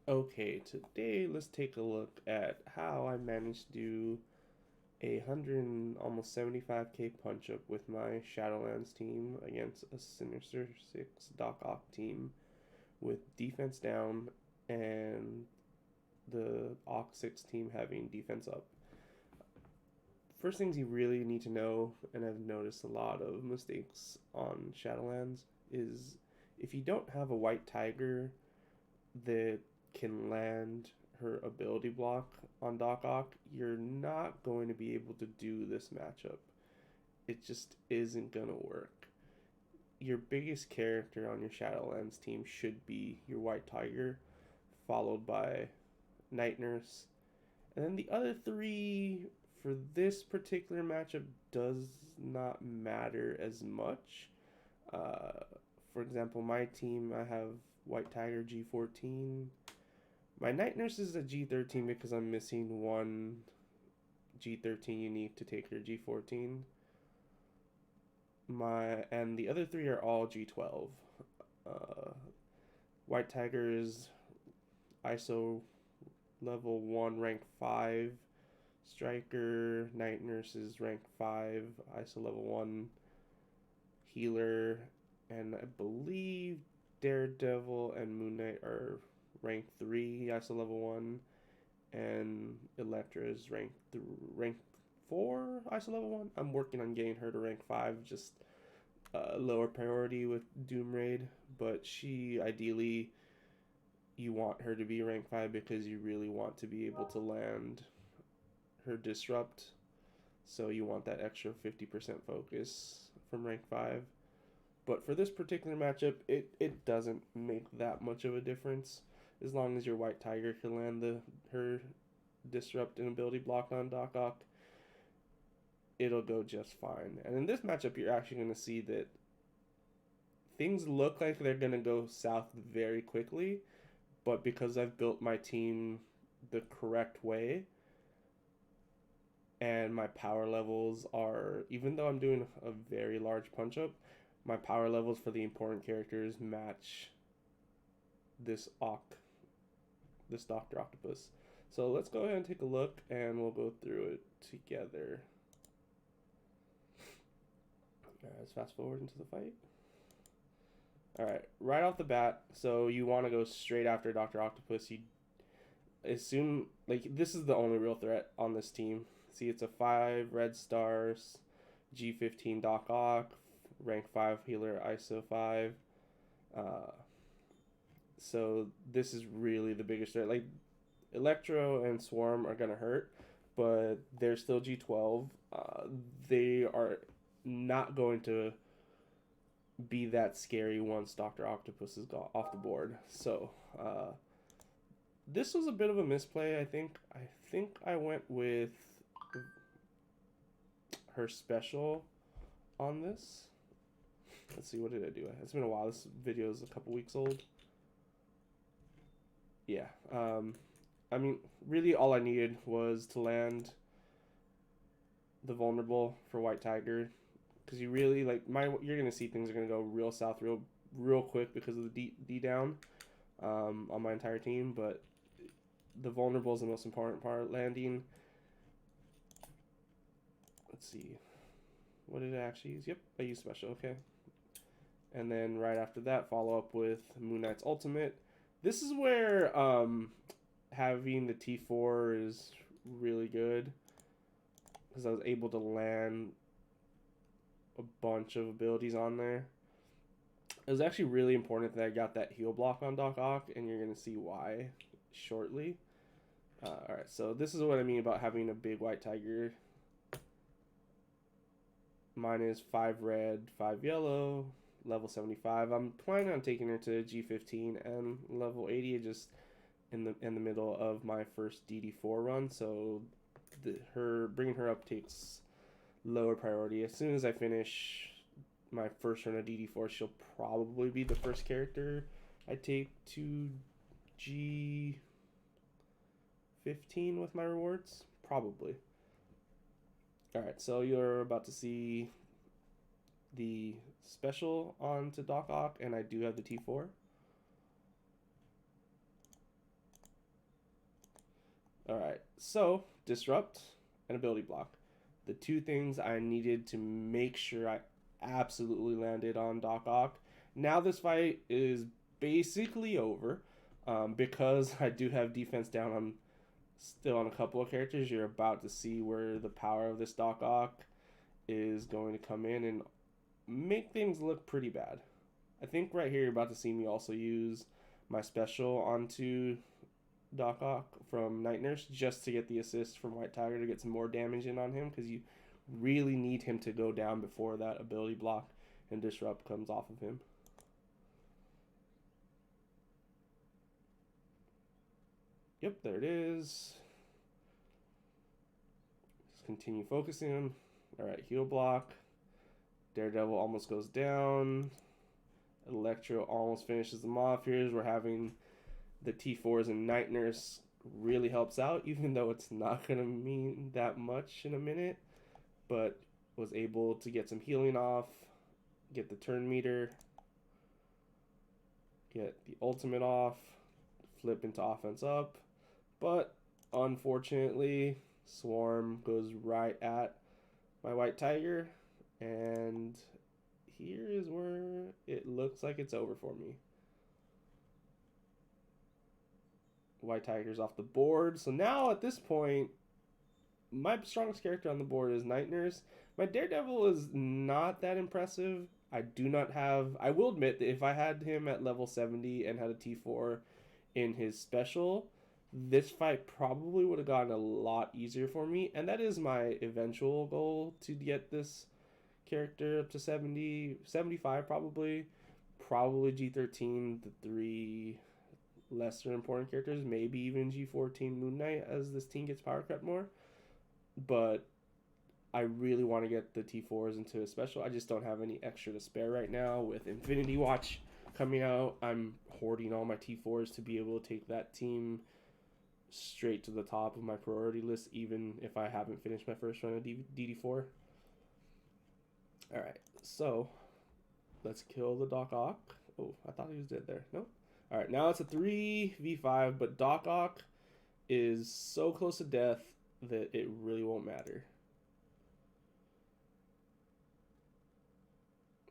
Okay, today let's take a look at how I managed to do 175k punch up with my Shadowlands team against a Sinister 6 Doc Ock team with defense down and the Ock 6 team having defense up. First things you really need to know, and I've noticed a lot of mistakes on Shadowlands, is if you don't have a white tiger that can land her ability block on Doc Ock, you're not going to be able to do this matchup. It just isn't going to work. Your biggest character on your Shadowlands team should be your White Tiger, followed by Night Nurse. And then the other three for this particular matchup does not matter as much. Uh, for example, my team, I have White Tiger G14. My Night Nurse is a G13 because I'm missing one G13 unique to take her G14. And the other three are all G12. Uh, White Tiger is ISO level 1, rank 5. Striker, Night Nurse is rank 5, ISO level 1. Healer, and I believe Daredevil and Moon Knight are rank 3, ISO level 1. And Electra is rank 4, ISO level 1. I'm working on getting her to rank 5, just lower priority with Doom Raid, but she ideally you want her to be rank 5 because you really want to be able to land her disrupt. So you want that extra 50% focus from rank 5. But for this particular matchup, it doesn't make that much of a difference. As long as your White Tiger can land her disrupt and ability block on Doc Ock, it'll go just fine. And in this matchup, you're actually going to see that things look like they're going to go south very quickly, but because I've built my team the correct way and my power levels are, even though I'm doing a very large punch up, my power levels for the important characters match this this Dr. Octopus. So let's go ahead and take a look and we'll go through it together. Alright, let's fast forward into the fight. Alright, right off the bat, so you want to go straight after Dr. Octopus. You assume, like, this is the only real threat on this team. See, it's a 5 red stars, G15 Doc Ock, rank 5 healer, ISO 5. So this is really the biggest threat. Like, Electro and Swarm are going to hurt, but they're still G12. They are not going to be that scary once Dr. Octopus is got off the board. So this was a bit of a misplay, I think. I went with her special on this. Let's see, what did I do? It's been a while. This video is a couple weeks old. Yeah. I mean, really all I needed was to land the vulnerable for White Tiger, because you really you're gonna see things are gonna go real south real quick because of the D down on my entire team. But the vulnerable is the most important part. Landing. Let's see, what did I actually use? Yep, I used special. Okay, and then right after that, follow up with Moon Knight's ultimate. This is where having the T4 is really good, because I was able to land a bunch of abilities on there. It was actually really important that I got that heal block on Doc Ock, and you're going to see why shortly. Alright, so this is what I mean about having a big White Tiger. Mine is 5 red, 5 yellow, level 75. I'm planning on taking her to G15 and level 80, just in the middle of my first DD4 run, so bringing her up takes lower priority. As soon as I finish my first run of DD4, she'll probably be the first character I take to G15 with my rewards. Probably. Alright, so you're about to see the special onto Doc Ock, and I do have the T4. All right, so disrupt and ability block, the two things I needed to make sure I absolutely landed on Doc Ock. Now this fight is basically over, because I do have defense down on still on a couple of characters. You're about to see where the power of this Doc Ock is going to come in and make things look pretty bad. I think right here you're about to see me also use my special onto Doc Ock from Night Nurse just to get the assist from White Tiger to get some more damage in on him, because you really need him to go down before that ability block and disrupt comes off of him. Yep, there it is. Just continue focusing him. Alright, heal block. Daredevil almost goes down. Electro almost finishes them off. Here's where having the T4s and Night Nurse really helps out, even though it's not going to mean that much in a minute. But was able to get some healing off, get the turn meter, get the ultimate off, flip into offense up. But unfortunately, Swarm goes right at my White Tiger, and here is where it looks like it's over for me. White Tiger's off the board. So now at this point, my strongest character on the board is Night Nurse. My Daredevil is not that impressive. I do not have... I will admit that if I had him at level 70 and had a T4 in his special, this fight probably would have gotten a lot easier for me. And that is my eventual goal, to get this character up to 70, 75 probably. Probably G13, the three lesser important characters, maybe even G14 Moon Knight as this team gets power crept more. But I really want to get the T4s into a special. I just don't have any extra to spare right now. With Infinity Watch coming out, I'm hoarding all my T4s to be able to take that team straight to the top of my priority list, even if I haven't finished my first run of DD4. Alright, so let's kill the Doc Ock. Oh, I thought he was dead there. No? Alright, now it's a 3v5, but Doc Ock is so close to death that it really won't matter.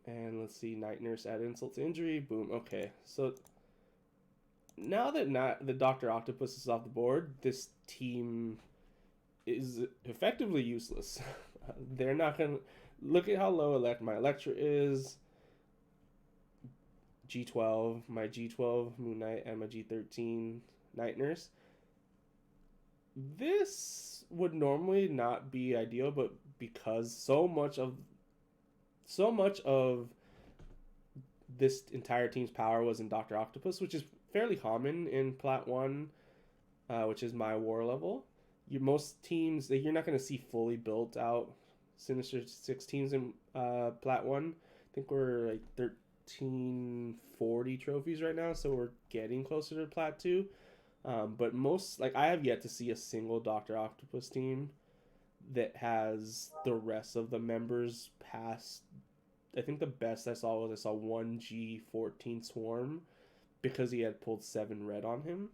And let's see, Night Nurse add insult to injury. Boom. Okay, so now that the Dr. Octopus is off the board, this team is effectively useless. They're not going to... Look at how low my Electra is. G12, my G12 Moon Knight, and my G13 Night Nurse. This would normally not be ideal, but because so much of this entire team's power was in Dr. Octopus, which is fairly common in Plat 1, which is my war level. Most teams, you're not going to see fully built out Sinister 6 teams in Plat 1. I think we're like 1340 trophies right now, so we're getting closer to Plat 2. But most, like, I have yet to see a single Dr. Octopus team that has the rest of the members past. I think the best I saw was one G14 Swarm, because he had pulled 7 red on him.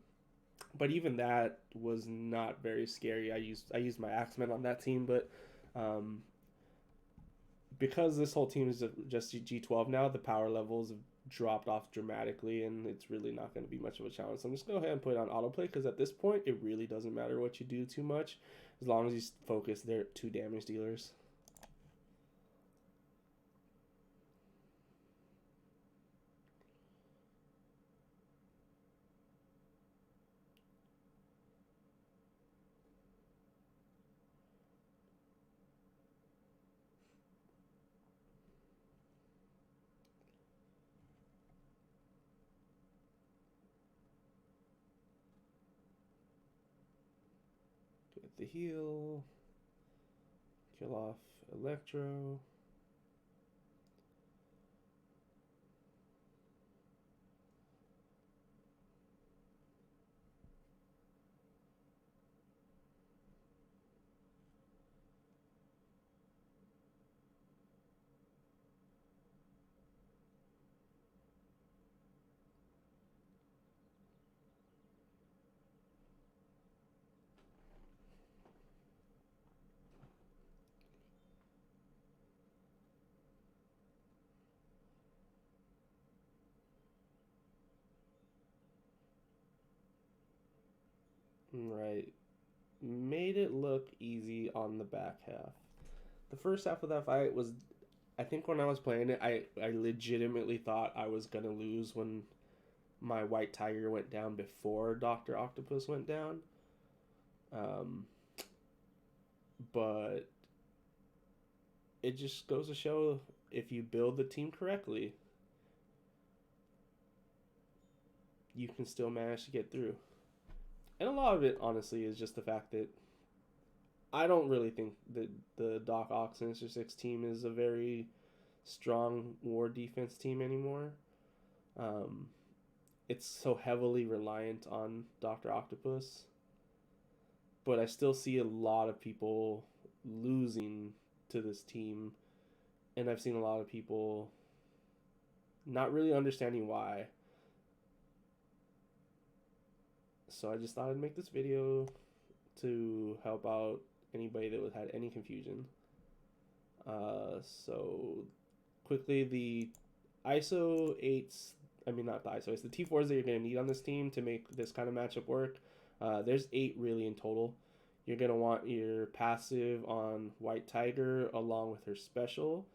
But even that was not very scary. I used my Axemen on that team, but because this whole team is just G12 now, the power levels have dropped off dramatically, and it's really not going to be much of a challenge. So I'm just going to go ahead and put it on autoplay, because at this point, it really doesn't matter what you do too much, as long as you focus their 2 damage dealers. Get the heal. Kill off Electro. Right. Made it look easy on the back half. The first half of that fight was, I think when I was playing it, I legitimately thought I was going to lose when my white tiger went down before Dr. Octopus went down. Um, but it just goes to show, if you build the team correctly, you can still manage to get through. And a lot of it, honestly, is just the fact that I don't really think that the Doc Ock Sinister Six team is a very strong war defense team anymore. Um, it's so heavily reliant on Dr. Octopus. But I still see a lot of people losing to this team. And I've seen a lot of people not really understanding why. So I just thought I'd make this video to help out anybody that had any confusion. So quickly, the ISO 8s, I mean not the ISO, it's the T4s that you're going to need on this team to make this kind of matchup work. There's 8 really in total. You're going to want your passive on White Tiger along with her special.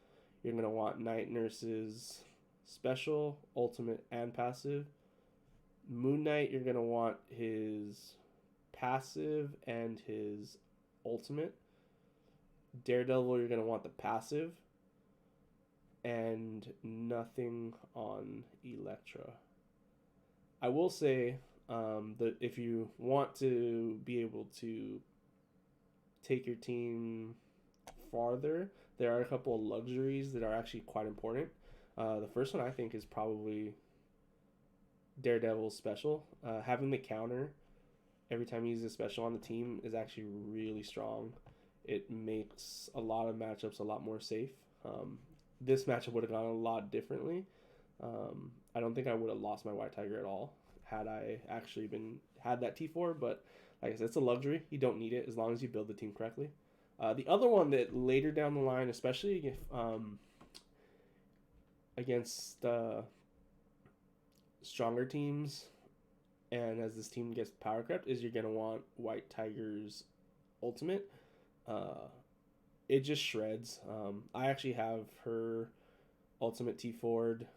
You're going to want Night Nurse's special, ultimate, and passive. Moon Knight, you're going to want his passive and his ultimate. Daredevil, you're going to want the passive. And nothing on Elektra. I will say that if you want to be able to take your team farther, there are a couple of luxuries that are actually quite important. The first one I think is probably Daredevil's special. Having the counter every time you use a special on the team is actually really strong. It makes a lot of matchups a lot more safe. This matchup would have gone a lot differently. I don't think I would have lost my White Tiger at all had I actually had that T4, but like I said, it's a luxury. You don't need it as long as you build the team correctly. The other one that later down the line, especially if, against stronger teams, and as this team gets power crept, is you're going to want White Tiger's ultimate. It just shreds. I actually have her ultimate T4'd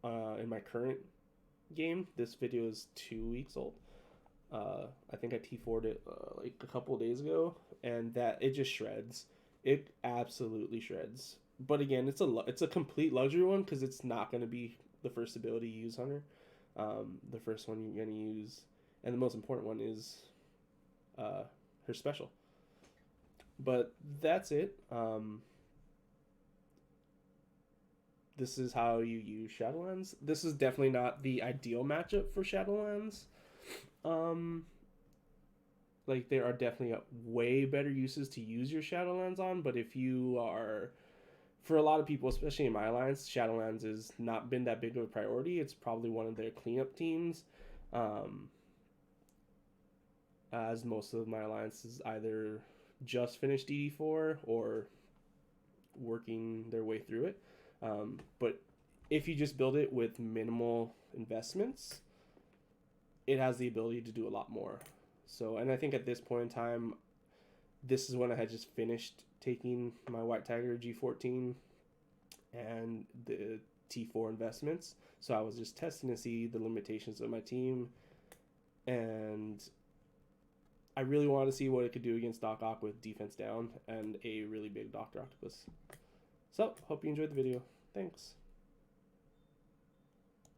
in my current game. This video is 2 weeks old. I think I T4'd it like a couple of days ago, and that it just shreds. It absolutely shreds. But again, it's a complete luxury one because it's not going to be the first ability you use on her. The first one you're going to use, and the most important one, is her special. But that's it. This is how you use Shadowlands. This is definitely not the ideal matchup for Shadowlands. Like, there are definitely way better uses to use your Shadowlands on, but if you are, for a lot of people, especially in my alliance, Shadowlands has not been that big of a priority. It's probably one of their cleanup teams. As most of my alliances either just finished DD4 or working their way through it. But if you just build it with minimal investments, it has the ability to do a lot more. So, and I think at this point in time, this is when I had just finished taking my White Tiger G14 and the T4 investments. So I was just testing to see the limitations of my team, and I really wanted to see what it could do against Doc Ock with defense down and a really big Dr. Octopus. So, hope you enjoyed the video. Thanks.